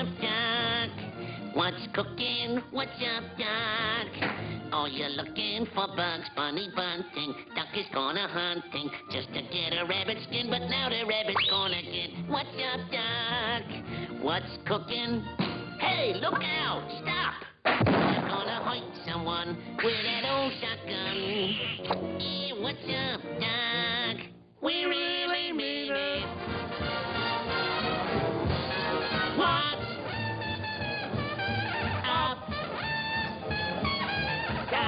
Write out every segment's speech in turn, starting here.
up, Doc? What's cooking? What's up, Doc? Oh, you're looking for Bugs Bunny bunting. Duck is gonna hunting just to get a rabbit skin, but now the rabbit's gonna get. What's up, Doc? What's cooking? Hey, look out! Stop! You're gonna hurt someone with that old shotgun. Yeah, what's up, Doc? We really mean it. What's up, Doc?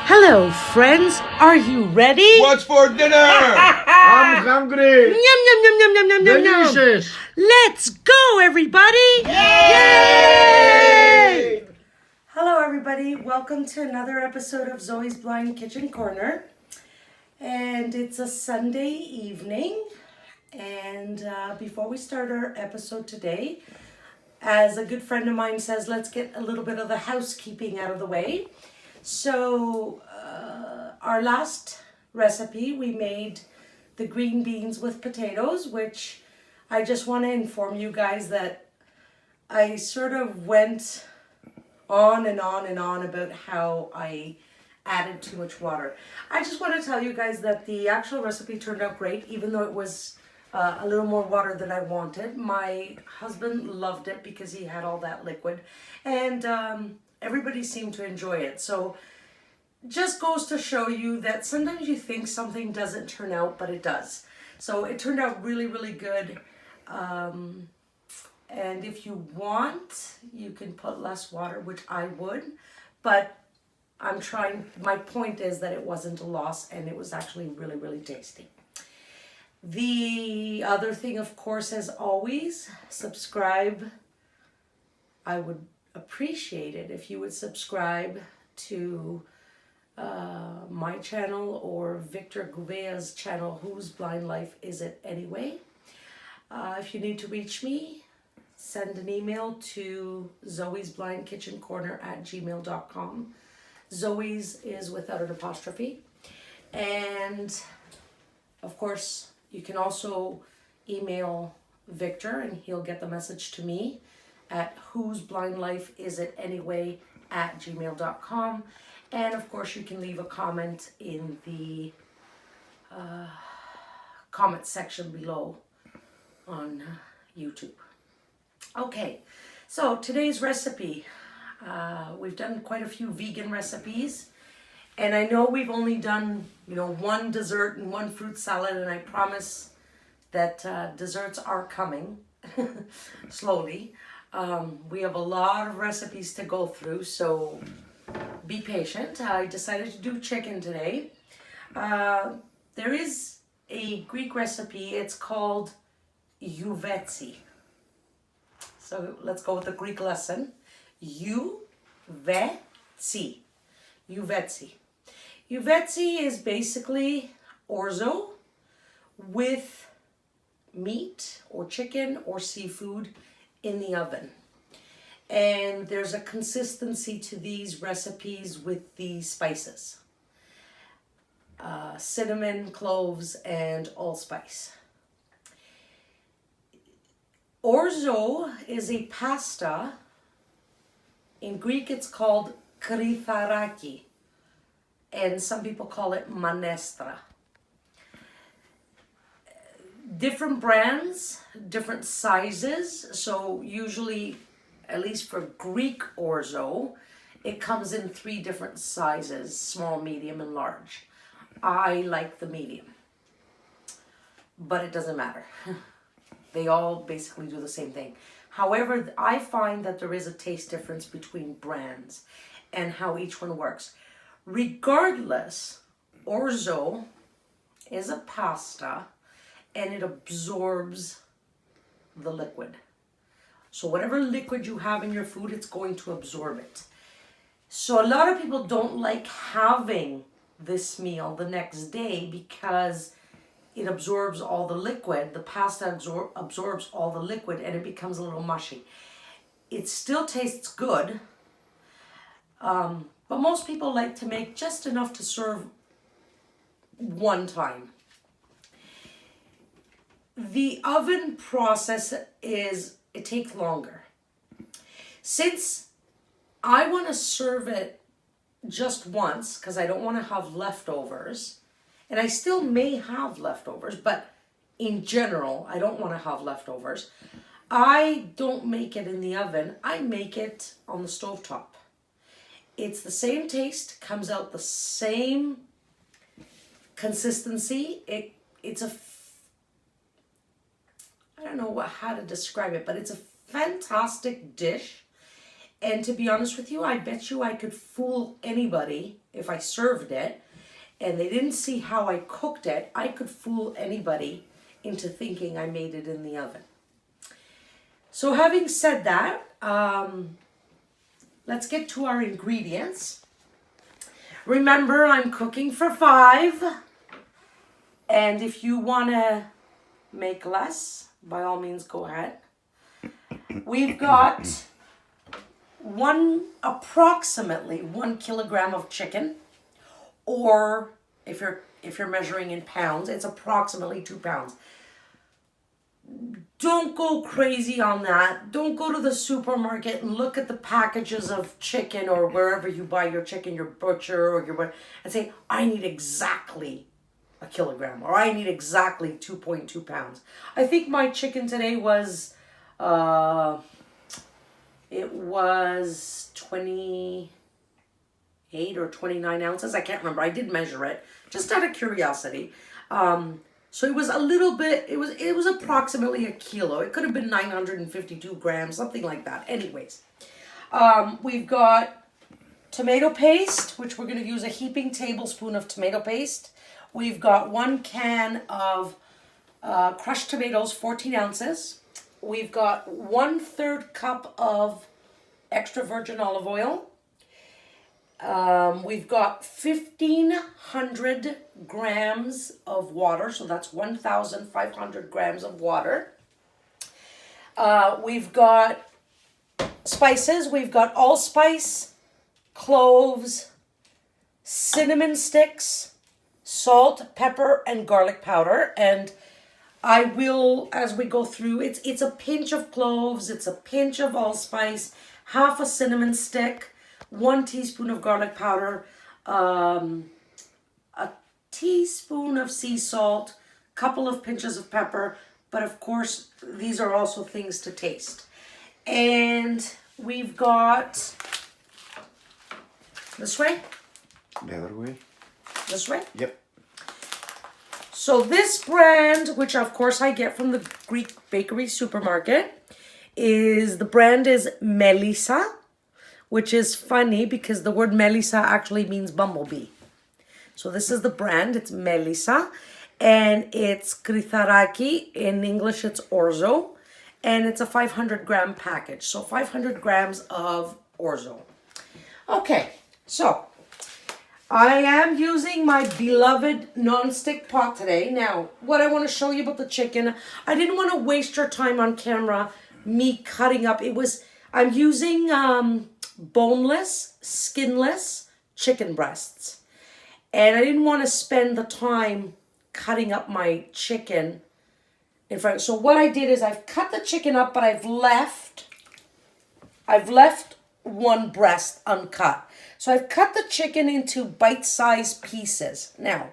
Hello, friends. Are you ready? What's for dinner? I'm hungry. Yum, yum, yum, yum, yum, yum, yum, yum. Delicious. Let's go, everybody. Yay! Hello, everybody. Welcome to another episode of Zoe's Blind Kitchen Corner. And it's a Sunday evening. And before we start our episode today, as a good friend of mine says, let's get a little bit of the housekeeping out of the way. So, our last recipe, we made the green beans with potatoes, which I just want to inform you guys that I sort of went on and on and on about how I added too much water. I just want to tell you guys that the actual recipe turned out great, even though it was a little more water than I wanted. My husband loved it because he had all that liquid, and everybody seemed to enjoy it. So just goes to show you that sometimes you think something doesn't turn out, but it does. So it turned out really, really good. And if you want, you can put less water, which I would, but I'm trying, my point is that it wasn't a loss and it was actually really, really tasty. The other thing, of course, as always, subscribe. I would appreciate it if you would subscribe to my channel or Victor Gouvea's channel, Whose Blind Life Is It Anyway? If you need to reach me, send an email to zoesblindkitchencorner@gmail.com. Zoe's is without an apostrophe. And of course, you can also email Victor and he'll get the message to me at whoseblindlifeisitanyway@gmail.com. And of course, you can leave a comment in the comment section below on YouTube. Okay, so today's recipe. We've done quite a few vegan recipes. And I know we've only done, one dessert and one fruit salad. And I promise that desserts are coming slowly. We have a lot of recipes to go through, so be patient. I decided to do chicken today. There is a Greek recipe. It's called uvetsi. So let's go with the Greek lesson. Uvetsi. Uvetsi. Uvetsi is basically orzo with meat or chicken or seafood in the oven. And there's a consistency to these recipes with the spices. Cinnamon, cloves, and allspice. Orzo is a pasta. In Greek it's called kritharaki. And some people call it manestra. Different brands, different sizes. So usually, at least for Greek orzo, it comes in 3 different sizes: small, medium, and large. I like the medium, but it doesn't matter. They all basically do the same thing. However, I find that there is a taste difference between brands and how each one works. Regardless, orzo is a pasta and it absorbs the liquid. So whatever liquid you have in your food, it's going to absorb it. So a lot of people don't like having this meal the next day because it absorbs all the liquid. The pasta absorbs all the liquid and it becomes a little mushy. It still tastes good, but most people like to make just enough to serve one time. the oven process it takes longer. Since I want to serve it just once, because I don't want to have leftovers, and I still may have leftovers, but in general, I don't want to have leftovers. I don't make it in the oven. I make it on the stovetop. It's the same taste, comes out the same consistency. It's a, I don't know how to describe it, but it's a fantastic dish. And to be honest with you, I bet you I could fool anybody if I served it and they didn't see how I cooked it. I could fool anybody into thinking I made it in the oven. So having said that, let's get to our ingredients. Remember, I'm cooking for 5. And if you want to make less, by all means, go ahead. We've got approximately 1 kilogram of chicken, or if you're measuring in pounds, it's approximately 2 pounds. Don't go crazy on that. Don't go to the supermarket and look at the packages of chicken or wherever you buy your chicken, your butcher or your, and say, I need exactly a kilogram, or I need exactly 2.2 pounds. I think my chicken today was, it was 28 or 29 ounces. I can't remember. I did measure it just out of curiosity. So it was a little bit, it was approximately a kilo. It could have been 952 grams, something like that. Anyways, we've got tomato paste, which we're going to use a heaping tablespoon of tomato paste. We've got 1 can of crushed tomatoes, 14 ounces. We've got 1/3 cup of extra virgin olive oil. We've got 1,500 grams of water, so that's 1,500 grams of water. We've got spices. We've got allspice, cloves, cinnamon sticks, salt, pepper, and garlic powder. And I will, as we go through, it's a pinch of cloves, it's a pinch of allspice, half a cinnamon stick, 1 teaspoon of garlic powder, a teaspoon of sea salt, couple of pinches of pepper, but of course, these are also things to taste. And we've got, this way? The other way? This way? Yep. So this brand, which of course I get from the Greek bakery supermarket, the brand is Melissa, which is funny because the word Melissa actually means bumblebee. So this is the brand, it's Melissa, and it's Kritharaki, in English it's orzo, and it's a 500 gram package, so 500 grams of orzo. Okay, so I am using my beloved non-stick pot today. Now, what I want to show you about the chicken, I didn't want to waste your time on camera, me cutting up. I'm using boneless, skinless chicken breasts. And I didn't want to spend the time cutting up my chicken in front. So what I did is I've cut the chicken up, but I've left 1 breast uncut. So I've cut the chicken into bite-sized pieces. Now,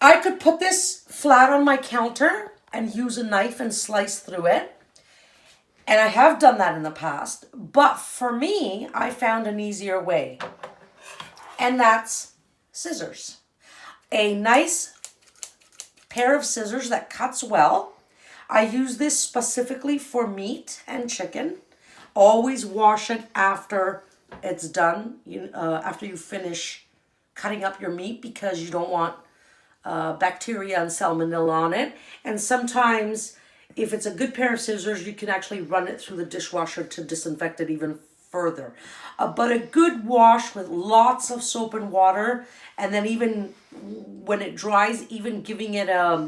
I could put this flat on my counter and use a knife and slice through it. And I have done that in the past. But for me, I found an easier way. And that's scissors. A nice pair of scissors that cuts well. I use this specifically for meat and chicken. Always wash it after it's done, after you finish cutting up your meat, because you don't want bacteria and salmonella on it. And sometimes, if it's a good pair of scissors, you can actually run it through the dishwasher to disinfect it even further. But a good wash with lots of soap and water, and then even when it dries, even giving it a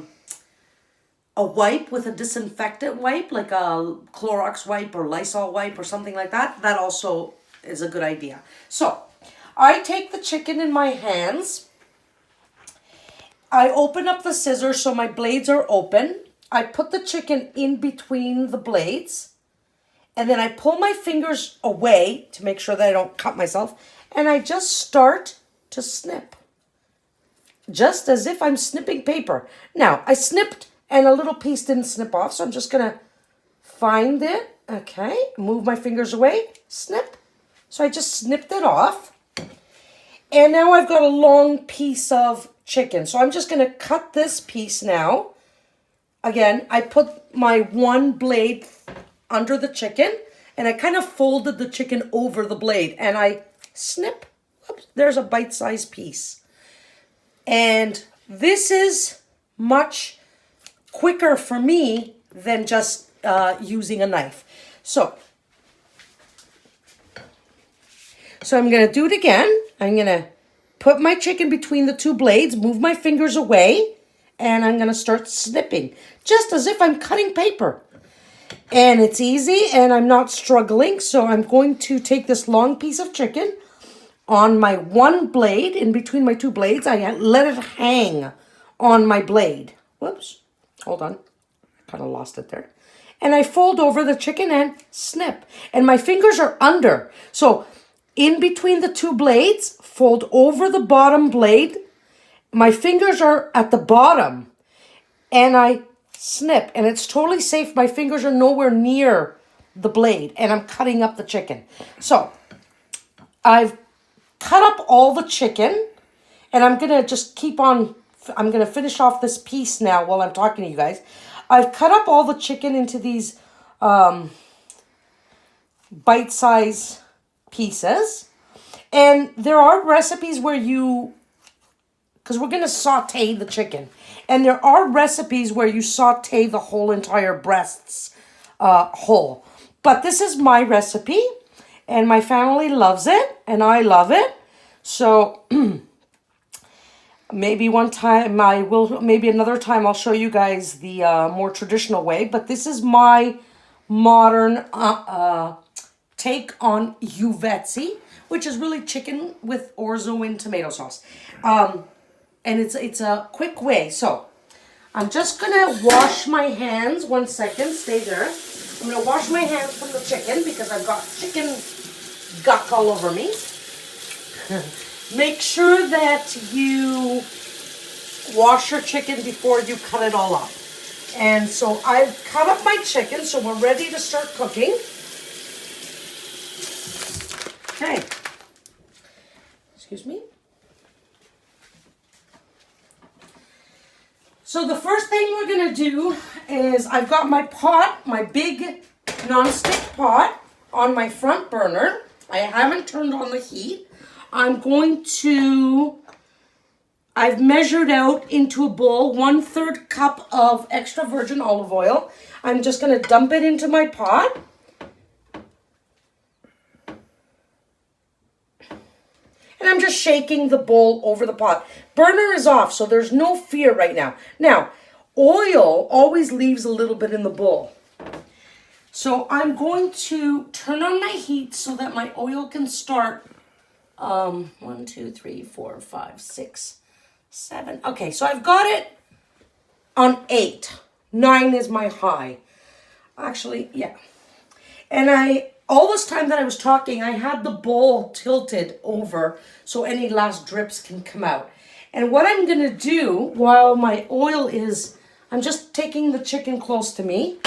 wipe with a disinfectant wipe, like a Clorox wipe or Lysol wipe or something like that, that also is a good idea. So I take the chicken in my hands. I open up the scissors so my blades are open. I put the chicken in between the blades. And then I pull my fingers away to make sure that I don't cut myself. And I just start to snip. Just as if I'm snipping paper. Now, I snipped and a little piece didn't snip off. So I'm just going to find it. Okay. Move my fingers away. Snip. So I just snipped it off. And now I've got a long piece of chicken. So I'm just going to cut this piece now. Again, I put my one blade under the chicken. And I kind of folded the chicken over the blade. And I snip. Oops, there's a bite-sized piece. And this is much quicker for me than just using a knife. So I'm going to do it again. I'm going to put my chicken between the two blades, move my fingers away, and I'm going to start snipping, just as if I'm cutting paper. And it's easy, and I'm not struggling. So I'm going to take this long piece of chicken on my one blade, in between my two blades. I let it hang on my blade. Whoops. Hold on. I kind of lost it there. And I fold over the chicken and snip. And my fingers are under. So in between the two blades, fold over the bottom blade. My fingers are at the bottom. And I snip. And it's totally safe. My fingers are nowhere near the blade. And I'm cutting up the chicken. So I've cut up all the chicken, and I'm going to just keep on, I'm going to finish off this piece now while I'm talking to you guys. I've cut up all the chicken into these bite-sized pieces, and there are recipes where because we're going to saute the chicken, and there are recipes where you saute the whole entire breasts whole. But this is my recipe. And my family loves it, and I love it. So maybe one time maybe another time I'll show you guys the more traditional way. But this is my modern take on uvetsi, which is really chicken with orzo and tomato sauce. And it's a quick way. So I'm just going to wash my hands. 1 second, stay there. I'm going to wash my hands from the chicken because I've got chicken guck all over me. Make sure that you wash your chicken before you cut it all up. And so I've cut up my chicken, so we're ready to start cooking. Okay. Excuse me. So the first thing we're going to do is I've got my pot, my big non-stick pot on my front burner. I haven't turned on the heat. I've measured out into a bowl 1/3 cup of extra virgin olive oil. I'm just going to dump it into my pot. And I'm just shaking the bowl over the pot. Burner is off, so there's no fear right now. Now, oil always leaves a little bit in the bowl. So I'm going to turn on my heat so that my oil can start 1, 2, 3, 4, 5, 6, 7. Okay, so I've got it on 8. 9 is my high. Actually, yeah. And all this time that I was talking, I had the bowl tilted over so any last drips can come out. And what I'm going to do while my oil is, I'm just taking the chicken close to me.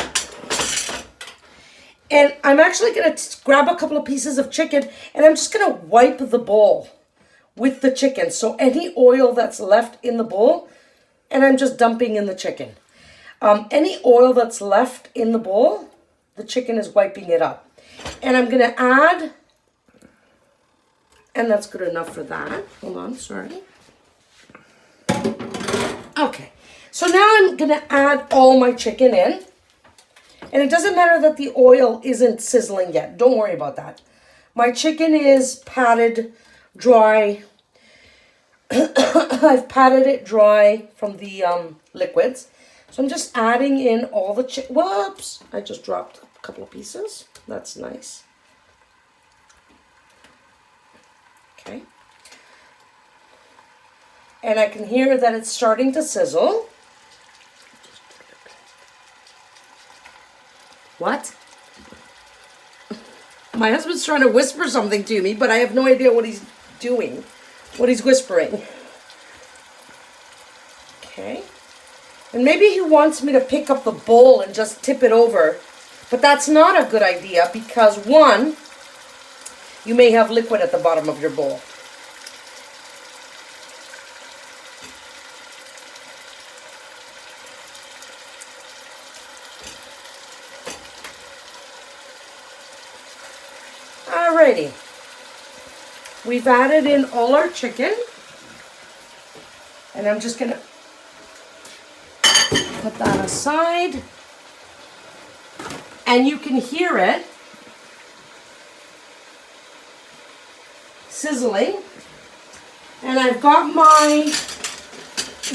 And I'm actually going to grab a couple of pieces of chicken and I'm just going to wipe the bowl with the chicken. So any oil that's left in the bowl, and I'm just dumping in the chicken. Any oil that's left in the bowl, the chicken is wiping it up. And I'm going to add, and that's good enough for that. Hold on, sorry. Okay, so now I'm going to add all my chicken in. And it doesn't matter that the oil isn't sizzling yet. Don't worry about that. My chicken is patted dry. I've patted it dry from the liquids. So I'm just adding in all the chicken. Whoops! I just dropped a couple of pieces. That's nice. Okay. And I can hear that it's starting to sizzle. What? My husband's trying to whisper something to me, but I have no idea what he's doing, what he's whispering. Okay. And maybe he wants me to pick up the bowl and just tip it over. But that's not a good idea because, one, you may have liquid at the bottom of your bowl. Alrighty. We've added in all our chicken. And I'm just going to put that aside. And you can hear it sizzling. And I've got my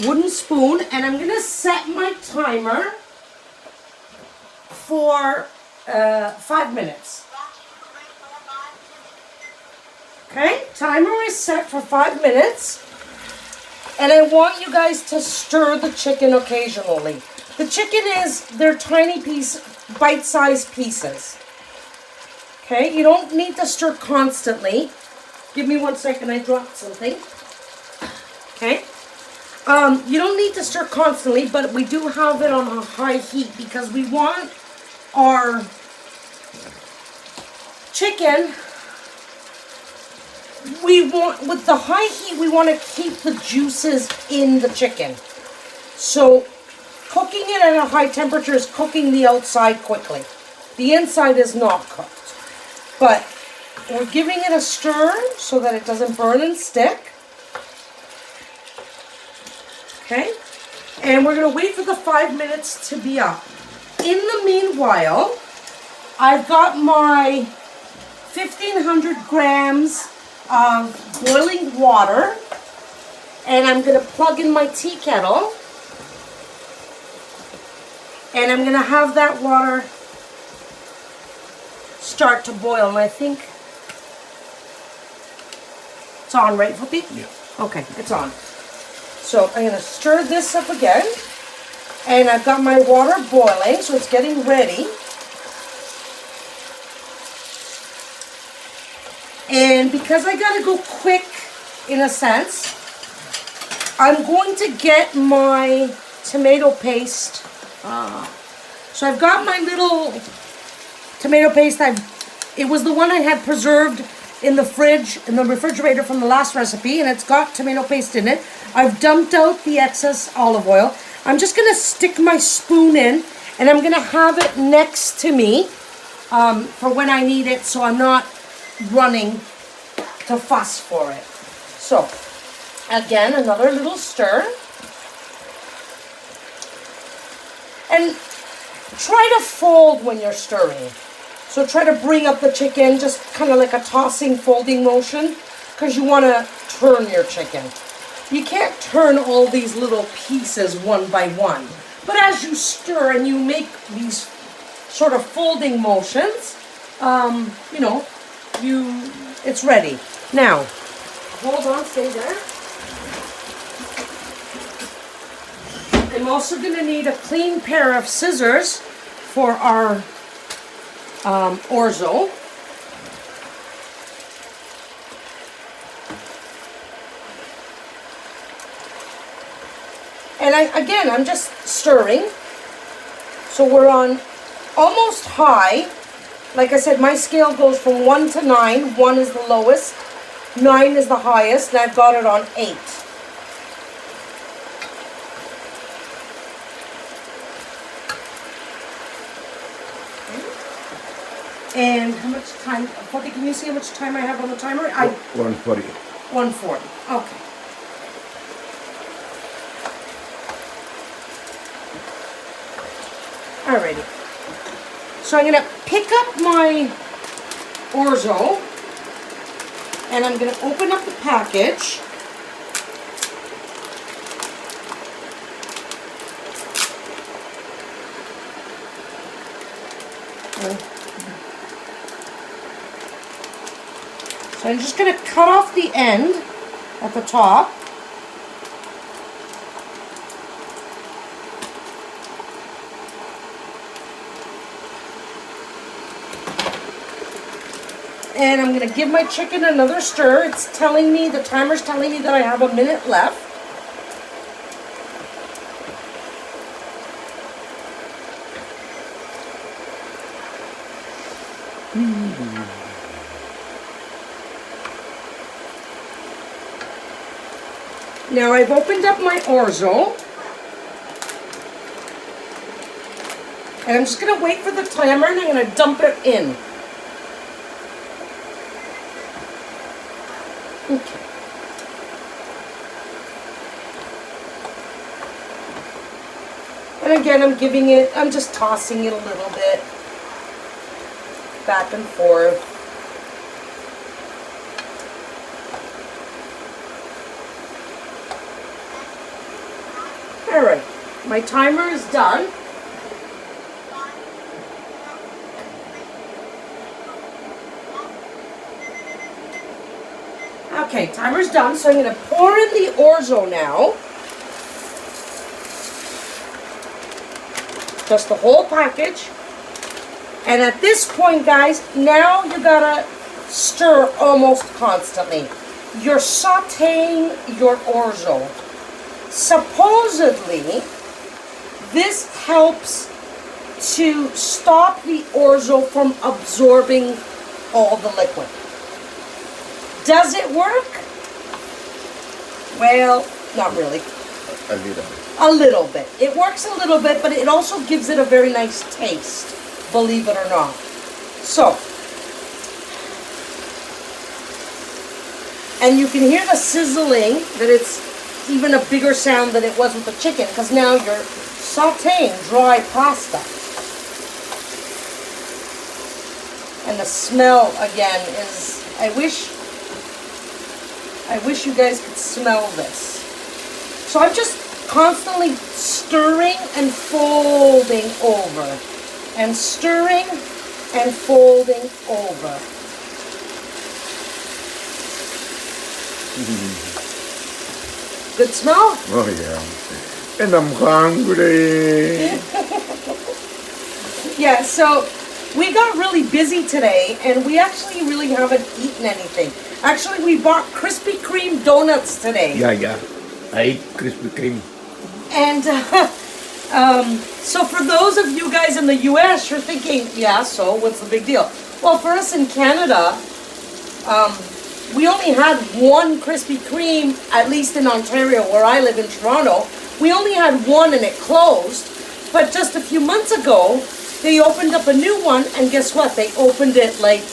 wooden spoon and I'm going to set my timer for 5 minutes. Okay, timer is set for 5 minutes. And I want you guys to stir the chicken occasionally. The chicken they're tiny bite-sized pieces. Okay, you don't need to stir constantly. Give me 1 second, I dropped something. Okay. You don't need to stir constantly, but we do have it on a high heat because we want our chicken, with the high heat, we want to keep the juices in the chicken. So cooking it at a high temperature is cooking the outside quickly. The inside is not cooked. But we're giving it a stir so that it doesn't burn and stick. Okay? And we're going to wait for the 5 minutes to be up. In the meanwhile, I've got my 1,500 grams of boiling water. And I'm going to plug in my tea kettle. And I'm going to have that water start to boil. And I think it's on, right, Flippy? Yeah. Okay, it's on. So I'm going to stir this up again. And I've got my water boiling, so it's getting ready. And because I got to go quick, in a sense, I'm going to get my tomato paste. So I've got my little tomato paste. It was the one I had preserved in the fridge, in the refrigerator from the last recipe, and it's got tomato paste in it. I've dumped out the excess olive oil. I'm just going to stick my spoon in, and I'm going to have it next to me for when I need it, so I'm not running to fuss for it. So, again, another little stir. And try to fold when you're stirring. So try to bring up the chicken, just kind of like a tossing, folding motion, because you want to turn your chicken. You can't turn all these little pieces one by one. But as you stir and you make these sort of folding motions, it's ready. Now, hold on, stay there. I'm also going to need a clean pair of scissors for our orzo. And I'm just stirring. So we're on almost high. Like I said, my scale goes from 1 to 9. 1 is the lowest, 9 is the highest, and I've got it on 8. And how much time, Poppy, can you see how much time I have on the timer? 140. 140, okay. Alrighty. So I'm going to pick up my orzo, and I'm going to open up the package. So I'm just going to cut off the end at the top. And I'm gonna give my chicken another stir. It's telling me, the timer's telling me that I have a minute left. Now I've opened up my orzo. And I'm just gonna wait for the timer and I'm gonna dump it in. Okay. And again, I'm just tossing it a little bit back and forth. All right, my timer is done. Okay, timer's done, so I'm going to pour in the orzo now. Just the whole package. And at this point, guys, now you gotta stir almost constantly. You're sauteing your orzo. Supposedly, this helps to stop the orzo from absorbing all the liquid. Does it work? Well, not really. A little. A little bit. It works a little bit, but it also gives it a very nice taste, believe it or not. So, and you can hear the sizzling, that it's even a bigger sound than it was with the chicken, because now you're sauteing dry pasta. And the smell, again, is, I wish you guys could smell this. So I'm just constantly stirring and folding over. And stirring and folding over. Good smell? Oh yeah. And I'm hungry. Yeah, so we got really busy today and we actually really haven't eaten anything. Actually, we bought Krispy Kreme donuts today. Yeah. I eat Krispy Kreme. And so for those of you guys in the US, you're thinking, yeah, so what's the big deal? Well, for us in Canada, we only had one Krispy Kreme, at least in Ontario, where I live in Toronto. We only had one and it closed. But just a few months ago, they opened up a new one, and guess what? They opened it like,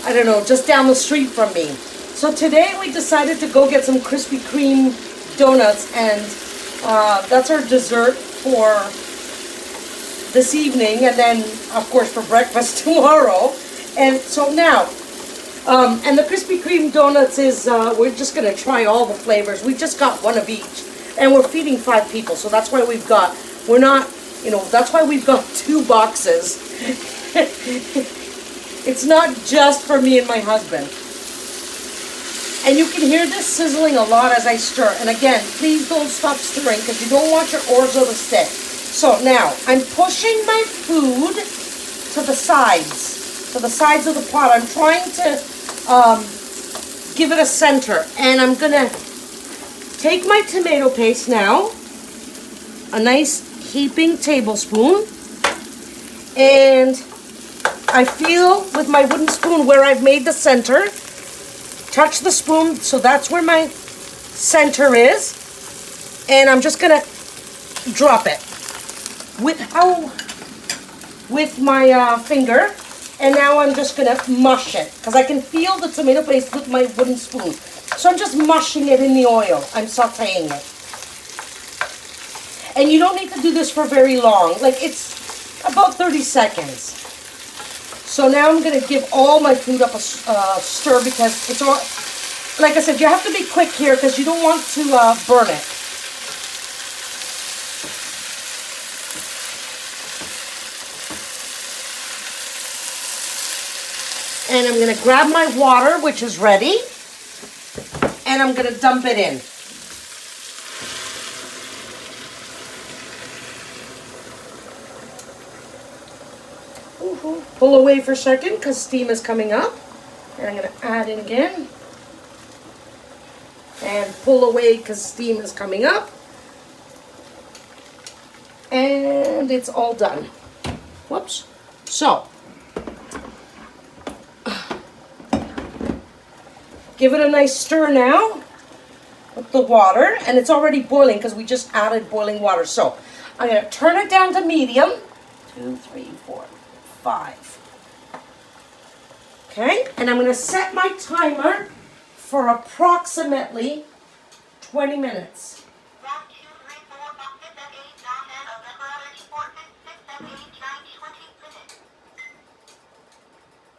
I don't know, just down the street from me. So today we decided to go get some Krispy Kreme donuts, and that's our dessert for this evening, and then of course for breakfast tomorrow. And so now, and the Krispy Kreme donuts is, we're just gonna try all the flavors. We just got one of each, and we're feeding 5 people, so that's why we've got, we're not, you know, that's why we've got 2 boxes. It's not just for me and my husband. And you can hear this sizzling a lot as I stir. And again, please don't stop stirring because you don't want your orzo to stick. So now, I'm pushing my food to the sides of the pot. I'm trying to give it a center. And I'm going to take my tomato paste now, a nice heaping tablespoon, and I feel with my wooden spoon where I've made the center. Touch the spoon, so that's where my center is, and I'm just gonna drop it with my finger, and now I'm just gonna mush it because I can feel the tomato paste with my wooden spoon. So I'm just mushing it in the oil. I'm sauteing it, and you don't need to do this for very long. Like it's about 30 seconds. So now I'm going to give all my food up a stir because it's all, like I said, you have to be quick here because you don't want to burn it. And I'm going to grab my water, which is ready, and I'm going to dump it in. Pull away for a second because steam is coming up. And I'm going to add in again. And pull away because steam is coming up. And it's all done. Whoops. So, give it a nice stir now with the water. And it's already boiling because we just added boiling water. So, I'm going to turn it down to medium. 2, 3, 4, 5. Okay, and I'm going to set my timer for approximately 20 minutes.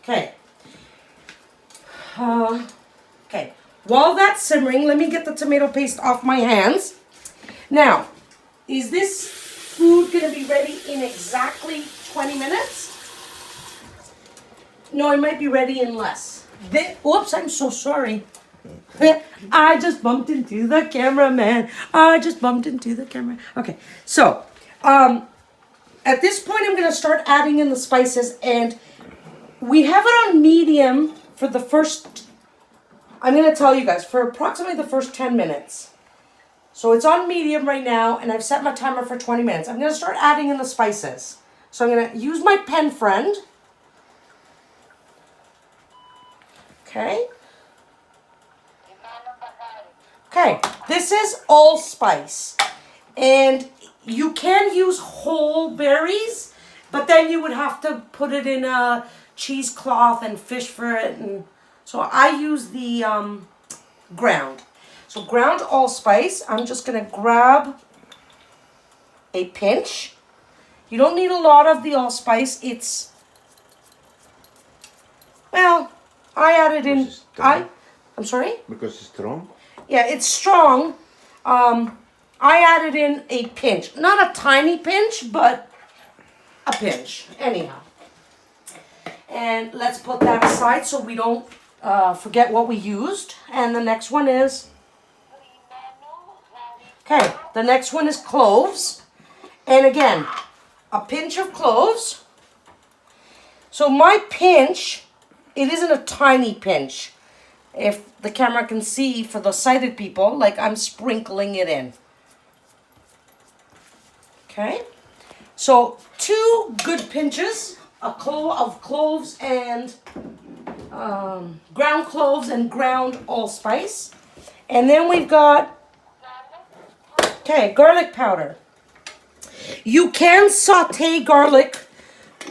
Okay. Okay. While that's simmering, let me get the tomato paste off my hands. Now, is this food going to be ready in exactly 20 minutes? No, it might be ready in less. Oops, I'm so sorry. I just bumped into the cameraman. Okay, so at this point, I'm going to start adding in the spices, and we have it on medium for the first, I'm going to tell you guys, for approximately the first 10 minutes. So it's on medium right now, and I've set my timer for 20 minutes. I'm going to start adding in the spices. So I'm going to use my pen friend. Okay. Okay, this is allspice. And you can use whole berries, but then you would have to put it in a cheesecloth and fish for it. And so I use the ground. So ground allspice, I'm just going to grab a pinch. You don't need a lot of the allspice. It's, well, I added in, I'm sorry? Because it's strong? Yeah, it's strong. I added in a pinch. Not a tiny pinch, but a pinch. Anyhow. And let's put that aside so we don't forget what we used. And the next one is, okay, the next one is cloves. And again, a pinch of cloves. So my pinch, it isn't a tiny pinch. If the camera can see for the sighted people, like I'm sprinkling it in. Okay. So 2 good pinches, a clove of cloves and ground cloves and ground allspice. And then we've got, okay, garlic powder. You can saute garlic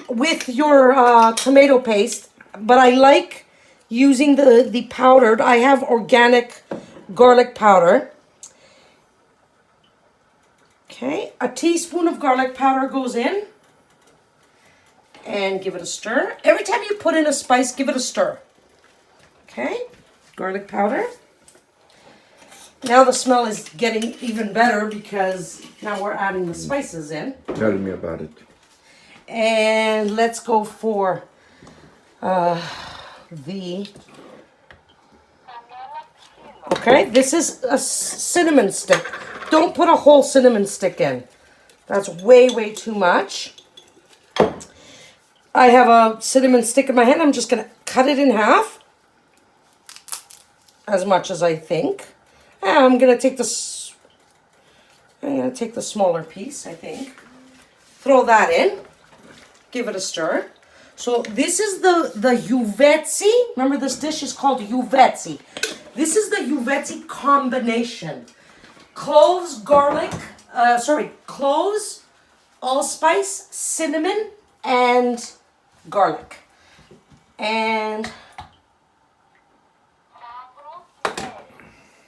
with your tomato paste, but I like using the powdered. I have organic garlic powder. Okay, a teaspoon of garlic powder goes in. And give it a stir. Every time you put in a spice, give it a stir. Okay, garlic powder. Now the smell is getting even better because now we're adding the spices in. Tell me about it. And let's go for okay, this is a cinnamon stick. Don't put a whole cinnamon stick in. That's way, way too much. I have a cinnamon stick in my hand. I'm just going to cut it in half. As much as I think. And I'm going to take this. I'm going to take the smaller piece, I think. Throw that in. Give it a stir. So this is the uvetsi. Remember, this dish is called uvetsi. This is the uvetsi combination. Cloves, garlic, cloves, allspice, cinnamon, and garlic. And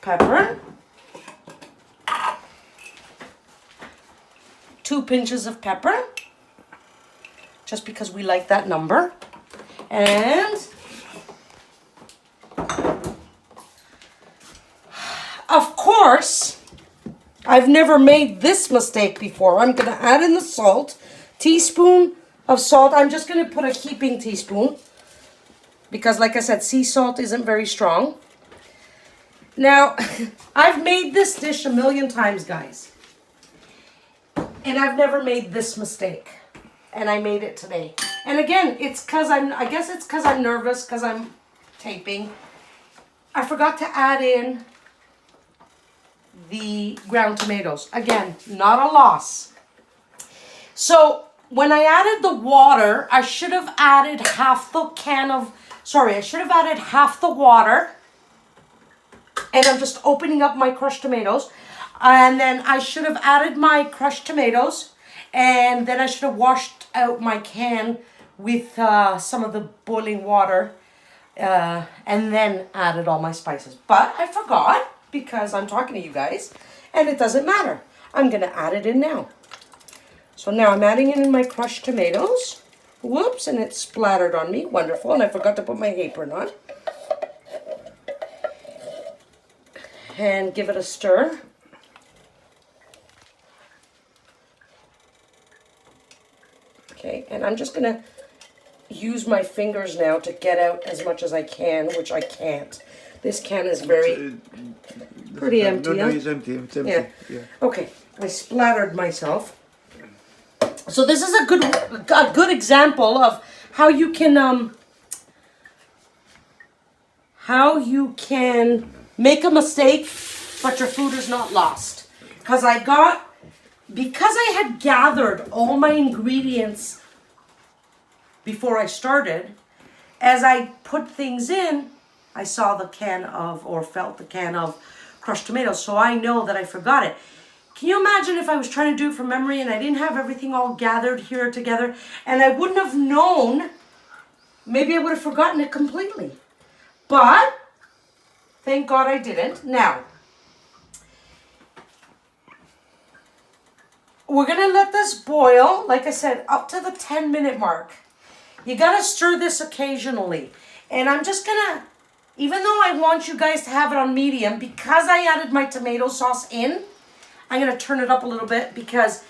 pepper. 2 pinches of pepper. Just because we like that number. And of course, I've never made this mistake before. I'm going to add in the salt. Teaspoon of salt. I'm just going to put a heaping teaspoon. Because like I said, sea salt isn't very strong. Now, I've made this dish a million times, guys. And I've never made this mistake. And I made it today. And again, it's because I guess it's because I'm nervous, because I'm taping, I forgot to add in the ground tomatoes. Again, not a loss. So when I added the water, I should have added half the water. And I'm just opening up my crushed tomatoes. And then I should have added my crushed tomatoes. And then I should have washed out my can with some of the boiling water. And then added all my spices. But I forgot because I'm talking to you guys. And it doesn't matter. I'm going to add it in now. So now I'm adding in my crushed tomatoes. Whoops, and it splattered on me. Wonderful. And I forgot to put my apron on. And give it a stir. Okay, and I'm just going to use my fingers now to get out as much as I can, which I can't. This can is pretty empty. No, it's empty. It's empty. Yeah. Okay, I splattered myself. So this is a good example of how you can make a mistake, but your food is not lost. Because I had gathered all my ingredients before I started, as I put things in, I saw the can of, or felt the can of crushed tomatoes, so I know that I forgot it. Can you imagine if I was trying to do it from memory and I didn't have everything all gathered here together and I wouldn't have known, maybe I would have forgotten it completely. But, thank God I didn't. Now, we're going to let this boil, like I said, up to the 10-minute mark. You got to stir this occasionally. And I'm just going to, even though I want you guys to have it on medium, because I added my tomato sauce in, I'm going to turn it up a little bit because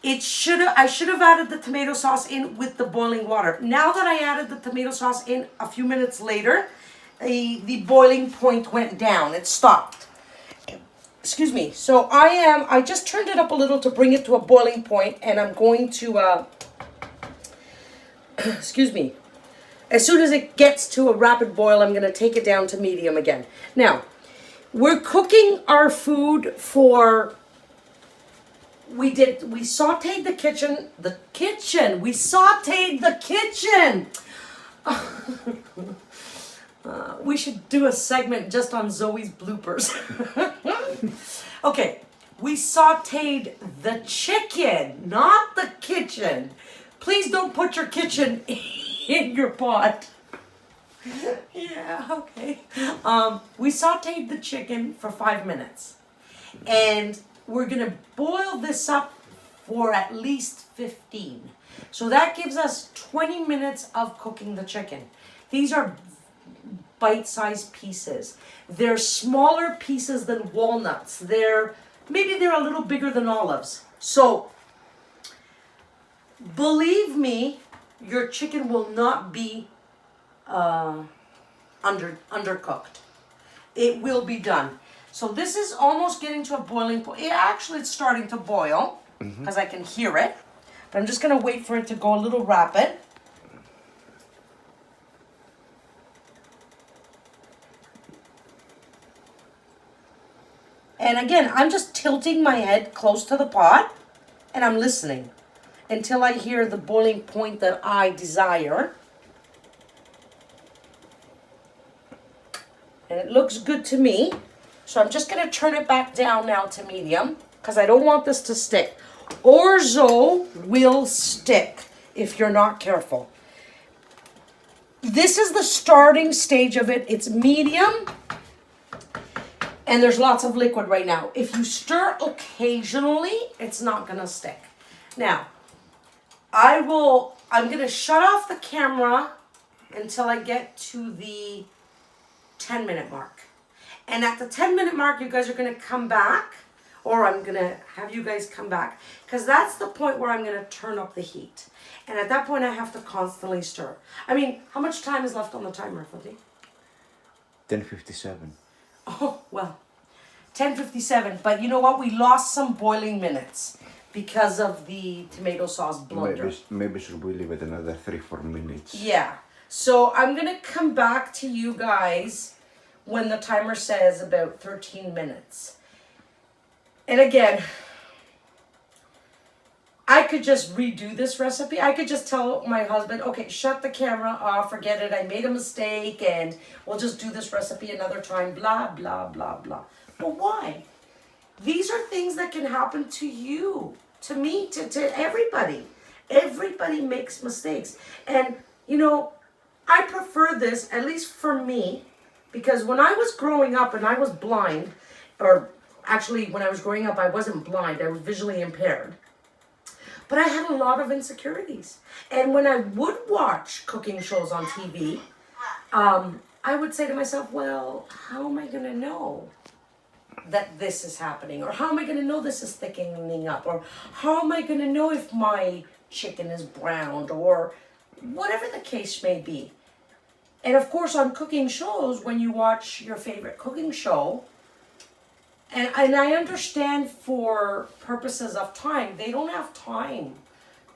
I should have added the tomato sauce in with the boiling water. Now that I added the tomato sauce in a few minutes later, the boiling point went down. It stopped. Excuse me. So I just turned it up a little to bring it to a boiling point, and I'm going to, excuse me. As soon as it gets to a rapid boil, I'm going to take it down to medium again. Now, we're cooking our food for, we sauteed the kitchen, we sauteed the kitchen. We should do a segment just on Zoe's bloopers. Okay, we sauteed the chicken, not the kitchen. Please don't put your kitchen in your pot. Yeah, okay. We sauteed the chicken for 5 minutes. And we're going to boil this up for at least 15. So that gives us 20 minutes of cooking the chicken. These are bite-sized pieces. They're smaller pieces than walnuts. Maybe they're a little bigger than olives. So, believe me, your chicken will not be undercooked. It will be done. So this is almost getting to a boiling point. It's starting to boil because I can hear it. But I'm just going to wait for it to go a little rapid. And again, I'm just tilting my head close to the pot and I'm listening until I hear the boiling point that I desire. And it looks good to me. So I'm just going to turn it back down now to medium because I don't want this to stick. Orzo will stick if you're not careful. This is the starting stage of it. It's medium. And there's lots of liquid right now. If you stir occasionally, it's not going to stick. Now, I'm going to shut off the camera until I get to the 10-minute mark. And at the 10-minute mark, you guys are going to come back, or I'm going to have you guys come back, because that's the point where I'm going to turn up the heat. And at that point, I have to constantly stir. I mean, how much time is left on the timer, Footy? 10:57. Oh, well, 10:57. But you know what? We lost some boiling minutes because of the tomato sauce blunder. Maybe should we leave it another 3-4 minutes? Yeah. So I'm going to come back to you guys when the timer says about 13 minutes. And again, I could just redo this recipe. I could just tell my husband, okay, shut the camera off, forget it, I made a mistake, and we'll just do this recipe another time, blah, blah, blah, blah. But why? These are things that can happen to you, to me, to everybody. Everybody makes mistakes. And, you know, I prefer this, at least for me, because when I was growing up and I was blind, or actually when I was growing up I wasn't blind, I was visually impaired. But I had a lot of insecurities. And when I would watch cooking shows on TV, I would say to myself, well, how am I going to know that this is happening? Or how am I going to know this is thickening up? Or how am I going to know if my chicken is browned? Or whatever the case may be. And of course, on cooking shows, when you watch your favorite cooking show, and I understand for purposes of time, they don't have time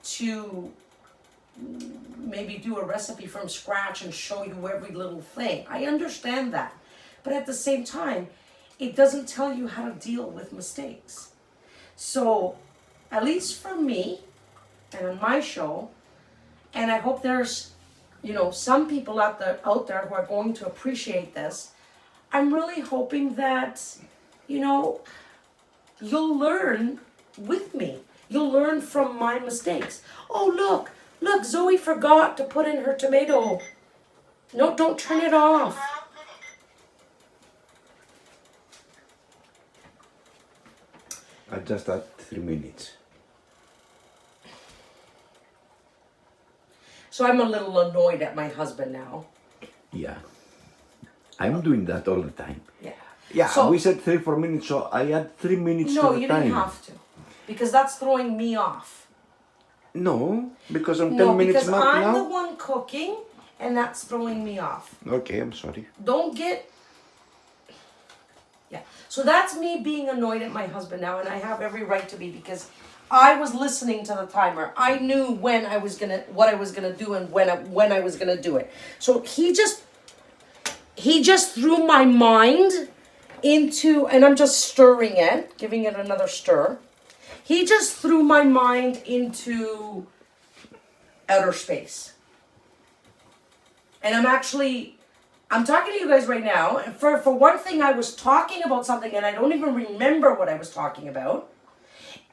to maybe do a recipe from scratch and show you every little thing. I understand that. But at the same time, it doesn't tell you how to deal with mistakes. So, at least for me, and on my show, and I hope there's, you know, some people out there who are going to appreciate this, I'm really hoping that, you know, you'll learn with me. You'll learn from my mistakes. Oh, look, Zoe forgot to put in her tomato. No, don't turn it off. I just add 3 minutes. So I'm a little annoyed at my husband now. Yeah. I'm doing that all the time. Yeah. Yeah, So- we said 3-4 minutes, so I add 3 minutes No, to the you time. didn't have to. Because that's throwing me off. No, because I'm 10 No, minutes because mark I'm the now. one cooking, and that's throwing me off. Okay, I'm sorry. Don't get... Yeah. So that's me being annoyed at my husband now, and I have every right to be, because I was listening to the timer. I knew when I was gonna, what I was gonna do, and when I was gonna do it. So he just threw my mind into, and I'm just stirring it, giving it another stir. He just threw my mind into outer space. And I'm talking to you guys right now. And for one thing, I was talking about something and I don't even remember what I was talking about.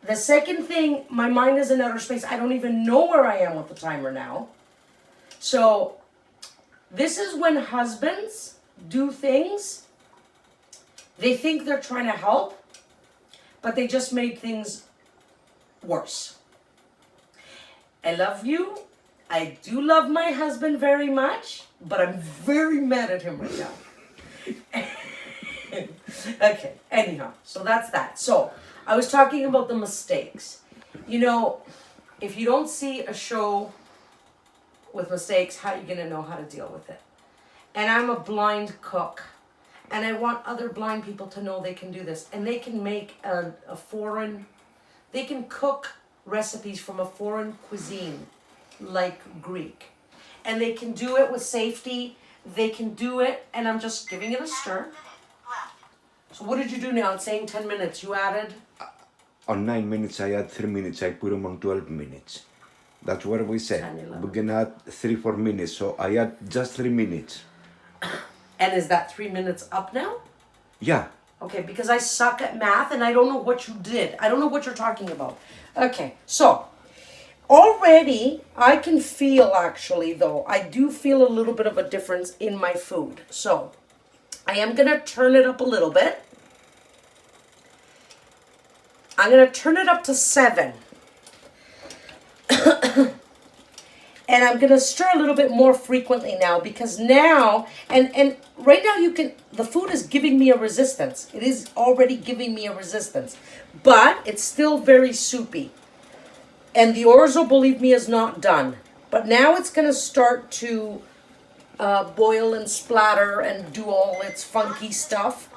The second thing, my mind is in outer space. I don't even know where I am with the timer now. So this is when husbands do things. They think they're trying to help, but they just made things worse. I love you. I do love my husband very much, but I'm very mad at him right now. Okay, anyhow, so that's that. So, I was talking about the mistakes. You know, if you don't see a show with mistakes, how are you going to know how to deal with it? And I'm a blind cook. And I want other blind people to know they can do this. And they can make they can cook recipes from a foreign cuisine, like Greek. And they can do it with safety. They can do it, and I'm just giving it a stir. So what did you do now? It's saying 10 minutes. You added? On 9 minutes, I add 3 minutes. I put them on 12 minutes. That's what we said. 10, 11. We're gonna add 3-4 minutes, so I add just 3 minutes. And is that 3 minutes up now? Yeah. Okay, because I suck at math and I don't know what you did. I don't know what you're talking about. Okay, so already I can feel, actually, though, I do feel a little bit of a difference in my food. So I am going to turn it up a little bit. I'm going to turn it up to 7. And I'm going to stir a little bit more frequently now, because now, and right now the food is giving me a resistance. It is already giving me a resistance, but it's still very soupy. And the orzo, believe me, is not done. But now it's going to start to boil and splatter and do all its funky stuff.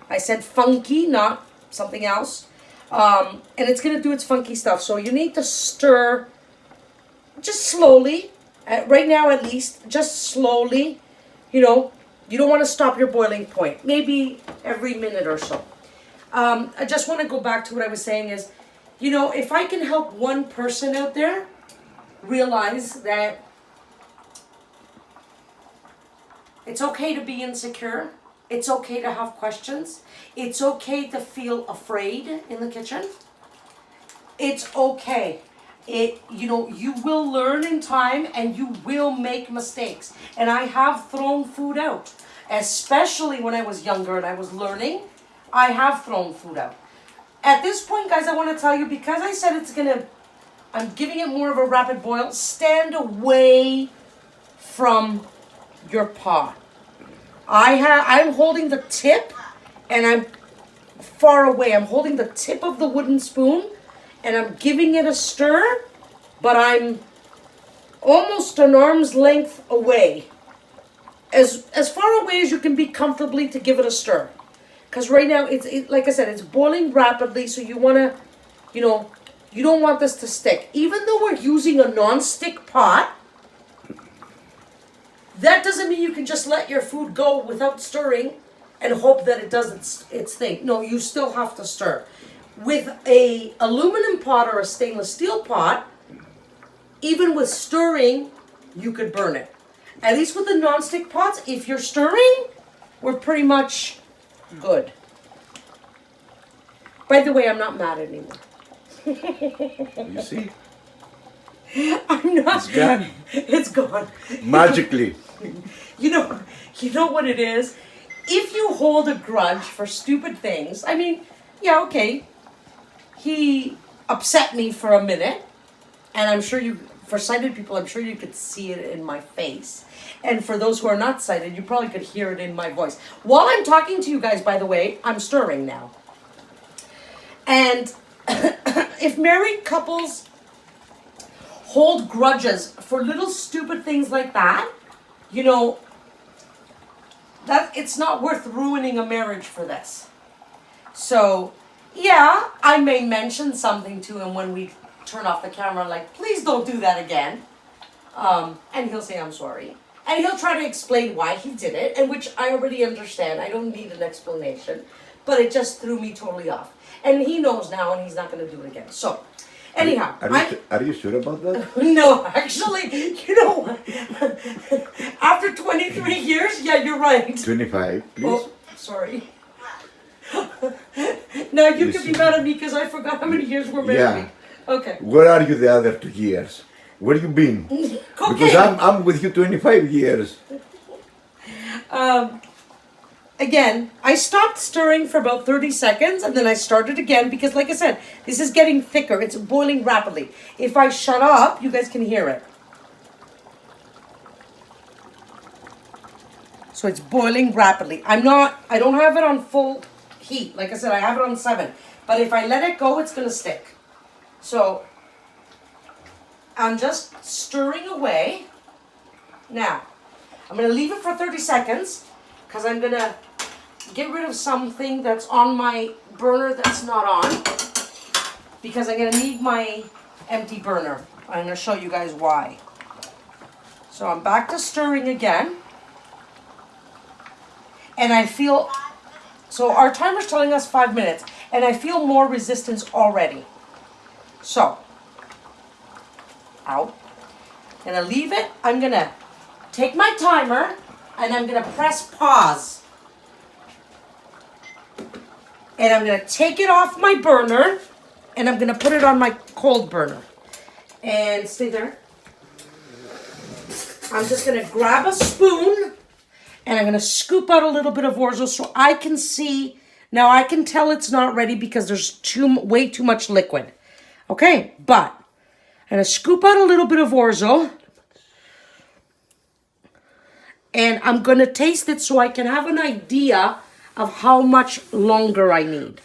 I said funky, not something else. And it's going to do its funky stuff. So you need to stir just slowly, Right now, at least, just slowly, you know, you don't want to stop your boiling point. Maybe every minute or so. I just want to go back to what I was saying is, you know, if I can help one person out there realize that it's okay to be insecure, it's okay to have questions, it's okay to feel afraid in the kitchen, it's okay. You know, you will learn in time and you will make mistakes. And I have thrown food out, especially when I was younger and I was learning. I have thrown food out. At this point, guys, I want to tell you, because I said I'm giving it more of a rapid boil, stand away from your pot. I'm holding the tip and I'm far away. I'm holding the tip of the wooden spoon and I'm giving it a stir, but I'm almost an arm's length away. As far away as you can be comfortably to give it a stir. Because right now, like I said, it's boiling rapidly, so you want to, you know, you don't want this to stick. Even though we're using a non-stick pot, that doesn't mean you can just let your food go without stirring and hope that it does its thing. No, you still have to stir. With a aluminum pot or a stainless steel pot, even with stirring, you could burn it. At least with the non-stick pots, if you're stirring, we're pretty much good. By the way, I'm not mad anymore. You see? I'm not. It's gone. It's gone. Magically. You know what it is? If you hold a grudge for stupid things, I mean, yeah, okay. He upset me for a minute, and I'm sure for sighted people, I'm sure you could see it in my face. And for those who are not sighted, you probably could hear it in my voice. While I'm talking to you guys, by the way, I'm stirring now. And if married couples hold grudges for little stupid things like that, you know, that it's not worth ruining a marriage for this. So, yeah, I may mention something to him when we turn off the camera, like, please don't do that again. And he'll say, I'm sorry. And he'll try to explain why he did it, and which I already understand. I don't need an explanation. But it just threw me totally off. And he knows now, and he's not going to do it again. So, anyhow. Are you sure about that? No, actually, you know what? After 23 years, yeah, you're right. 25, please. Oh, sorry. Now you can be mad at me because I forgot how many years we're married. Yeah. Okay. Where are you the other 2 years? Where you been? Okay. Because I'm with you 25 years. Again, I stopped stirring for about 30 seconds and then I started again because, like I said, this is getting thicker. It's boiling rapidly. If I shut up, you guys can hear it. So it's boiling rapidly. I don't have it on full heat. Like I said, I have it on 7. But if I let it go, it's going to stick. So I'm just stirring away. Now, I'm going to leave it for 30 seconds because I'm going to get rid of something that's on my burner that's not on, because I'm going to need my empty burner. I'm going to show you guys why. So I'm back to stirring again. And I feel, so our timer's telling us 5 minutes, and I feel more resistance already. So, I'm going to leave it. I'm going to take my timer, and I'm going to press pause. And I'm going to take it off my burner, and I'm going to put it on my cold burner. And stay there. I'm just going to grab a spoon, and I'm going to scoop out a little bit of orzo so I can see. Now I can tell it's not ready because there's way too much liquid. Okay, but I'm going to scoop out a little bit of orzo. And I'm going to taste it so I can have an idea of how much longer I need.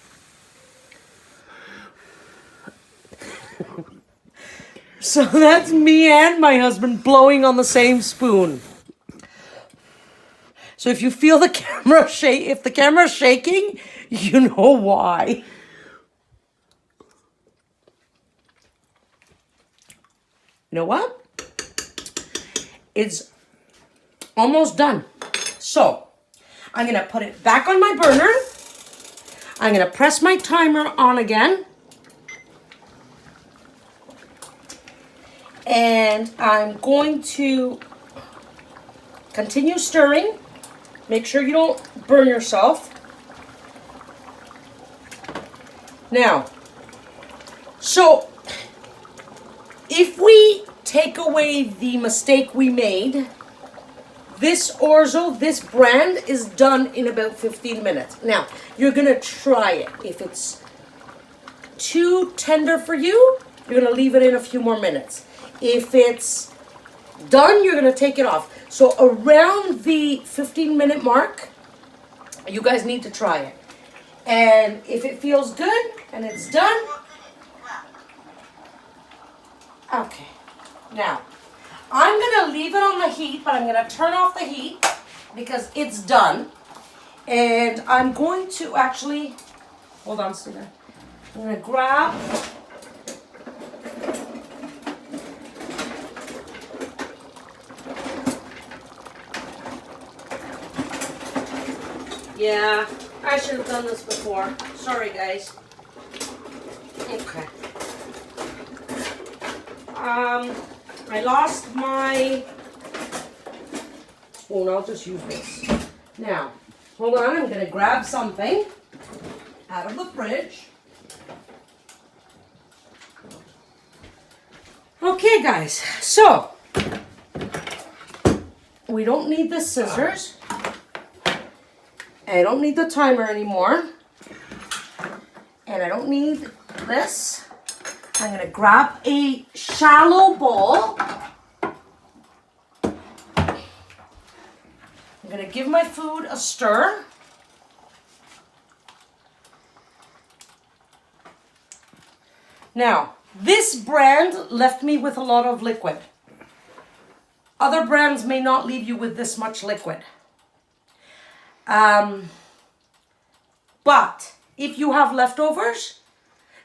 So that's me and my husband blowing on the same spoon. So if you feel the camera if the camera's shaking, you know why. You know what? It's almost done. So I'm gonna put it back on my burner. I'm gonna press my timer on again. And I'm going to continue stirring. Make sure you don't burn yourself. Now, so if we take away the mistake we made, this orzo, this brand, is done in about 15 minutes. Now, you're gonna try it. If it's too tender for you, you're gonna leave it in a few more minutes. If it's done, you're gonna take it off. So around the 15-minute mark, you guys need to try it. And if it feels good and it's done, okay. Now, I'm gonna leave it on the heat, but I'm gonna turn off the heat because it's done. And I'm going to actually, hold on, Stephen. I'm gonna grab yeah, I should have done this before. Sorry, guys. Okay. I lost my spoon. I'll just use this. Now, hold on. I'm going to grab something out of the fridge. Okay, guys. So, we don't need the scissors. I don't need the timer anymore. And I don't need this. I'm going to grab a shallow bowl. I'm going to give my food a stir. Now, this brand left me with a lot of liquid. Other brands may not leave you with this much liquid. But if you have leftovers,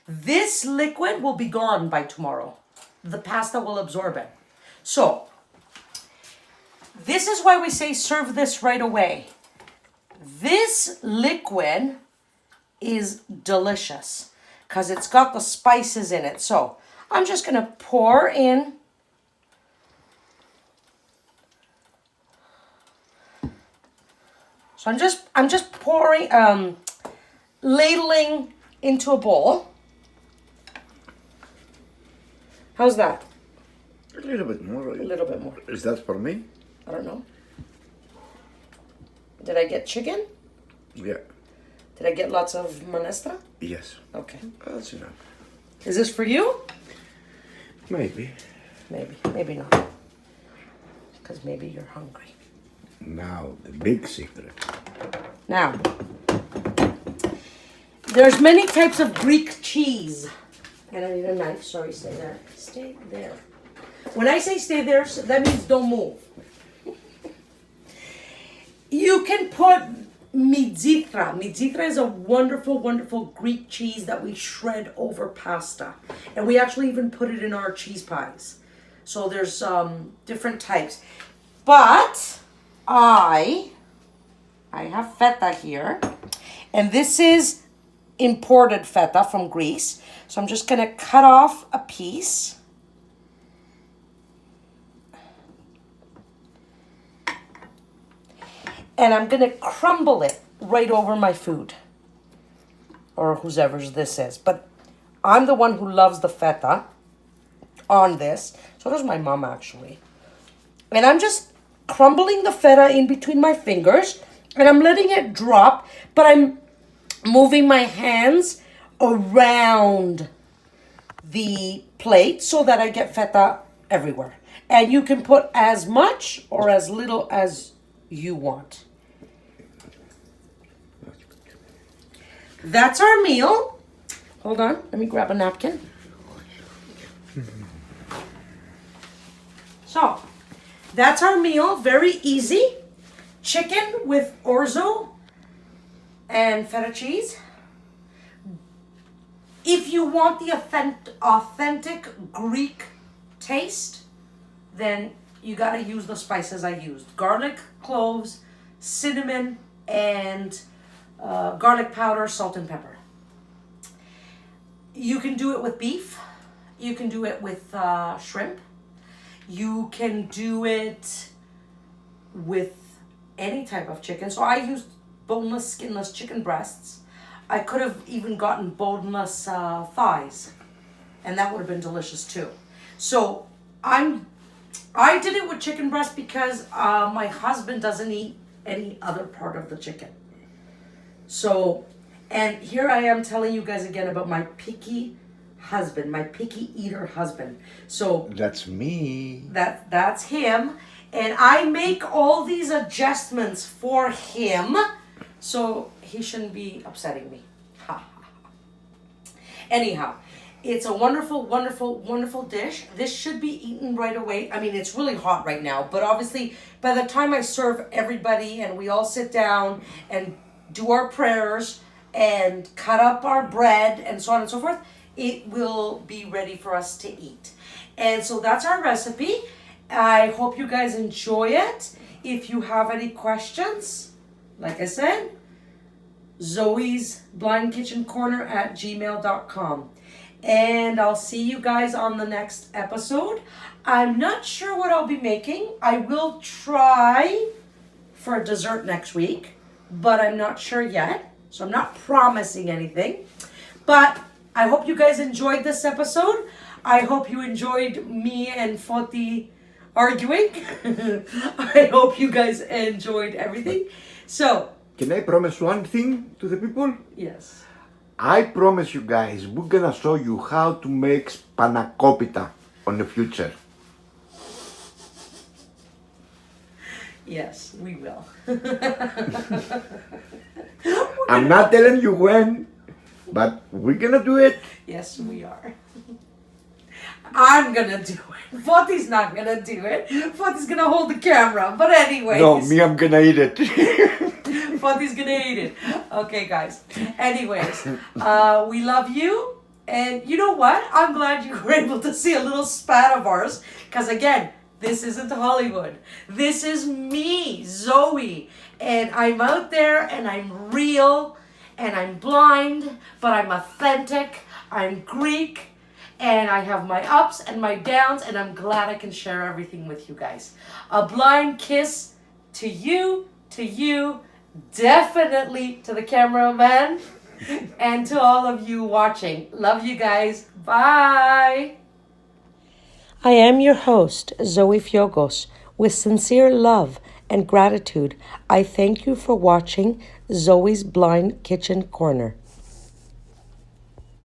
this liquid will be gone by tomorrow. The pasta will absorb it. So, this is why we say serve this right away. This liquid is delicious because it's got the spices in it. So, I'm just going to pour in So I'm just pouring, ladling into a bowl. How's that? A little bit more. A little bit more. Is that for me? I don't know. Did I get chicken? Yeah. Did I get lots of minestra? Yes. Okay. That's enough. Is this for you? Maybe. Maybe not. Because maybe you're hungry. Now, the big secret. Now, there's many types of Greek cheese. And I need a knife. Sorry, stay there. Stay there. When I say stay there, that means don't move. You can put mizithra. Mizithra is a wonderful, wonderful Greek cheese that we shred over pasta. And we actually even put it in our cheese pies. So there's different types. But I have feta here. And this is imported feta from Greece. So I'm just going to cut off a piece. And I'm going to crumble it right over my food. Or whosever's this is. But I'm the one who loves the feta on this. So does my mom, actually. And I'm just crumbling the feta in between my fingers. And I'm letting it drop. But I'm moving my hands around the plate so that I get feta everywhere. And you can put as much or as little as you want. That's our meal. Hold on, let me grab a napkin. So, that's our meal, very easy. Chicken with orzo and feta cheese. If you want the authentic Greek taste, then you gotta use the spices I used. Garlic, cloves, cinnamon, and garlic powder, salt and pepper. You can do it with beef. You can do it with shrimp. You can do it with any type of chicken. So I used boneless, skinless chicken breasts. I could have even gotten boneless thighs, and that would have been delicious too. So I did it with chicken breast because my husband doesn't eat any other part of the chicken. So, and here I am telling you guys again about my picky husband, my picky eater husband. So That's me. that's him, and I make all these adjustments for him, so he shouldn't be upsetting me. Anyhow, it's a wonderful, wonderful, wonderful dish. This should be eaten right away. I mean, it's really hot right now, but obviously by the time I serve everybody and we all sit down and do our prayers and cut up our bread and so on and so forth, it will be ready for us to eat. And so that's our recipe. I hope you guys enjoy it. If you have any questions, like I said, zoesblindkitchencorner@gmail.com. And I'll see you guys on the next episode. I'm not sure what I'll be making. I will try for a dessert next week, but I'm not sure yet. So I'm not promising anything. But I hope you guys enjoyed this episode. I hope you enjoyed me and Foti arguing. I hope you guys enjoyed everything. So, Can I promise one thing to the people? yes. I promise you guys, we're gonna show you how to make spanakopita on the future. Yes, we will. I'm not telling you when, but we're gonna do it. Yes, we are. I'm gonna do it. Foti's not gonna do it. Foti's gonna hold the camera. But anyways. No, me, I'm gonna eat it. Foti's gonna eat it. Okay, guys. Anyways, we love you. And you know what? I'm glad you were able to see a little spat of ours. Because again, this isn't Hollywood. This is me, Zoe. And I'm out there and I'm real and I'm blind, but I'm authentic. I'm Greek. And I have my ups and my downs, and I'm glad I can share everything with you guys. A blind kiss to you, definitely to the cameraman, and to all of you watching. Love you guys. Bye. I am your host, Zoe Fiogos. With sincere love and gratitude, I thank you for watching Zoe's Blind Kitchen Corner.